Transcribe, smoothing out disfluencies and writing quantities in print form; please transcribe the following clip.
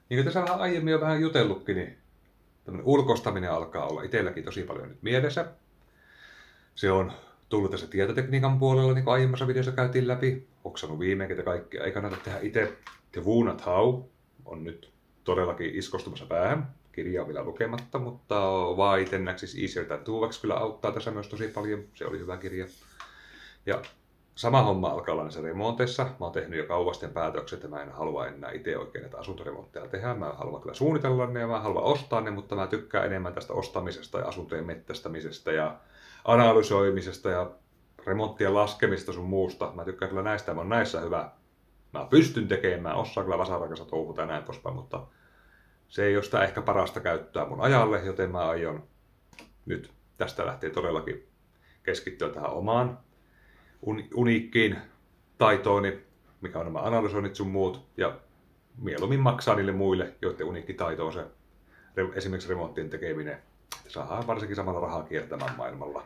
Niin kuin tässä vähän aiemmin on vähän jutellutkin, niin tämmöinen ulkoistaminen alkaa olla itselläkin tosi paljon nyt mielessä. Se on tullut tässä tietotekniikan puolella, niin kuin aiemmassa videossa käytiin läpi. Oksannut viimein, että kaikkea ei kannata tehdä itse. The Who Not How on nyt todellakin iskostumassa päähän. Kirja on vielä lukematta, mutta Why 10x is easier than 2x kyllä auttaa tässä myös tosi paljon. Se oli hyvä kirja. Ja sama homma alkaa olla näissä remonteissa. Mä oon tehnyt jo kauasten päätökset, että mä en halua enää itse oikein näitä asuntoremontteja tehdä. Mä haluan kyllä suunnitella ne ja mä haluan ostaa ne, mutta mä tykkään enemmän tästä ostamisesta ja asuntojen mettästämisestä ja analysoimisesta ja remonttien laskemista sun muusta. Mä tykkään kyllä näistä, mä oon näissä hyvä. Mä pystyn tekemään, osaan kyllä vasarakassa touhuta ja näin poispäin, mutta se ei ole sitä ehkä parasta käyttöä mun ajalle, joten mä aion nyt tästä lähtien todellakin keskittyä tähän omaan uniikkiin taitooni, mikä on nämä analysoinnit sun muut, ja mieluummin maksaa niille muille, joiden uniikki taito on se esimerkiksi remonttien tekeminen. Saadaan varsinkin samalla rahaa kiertämään maailmalla.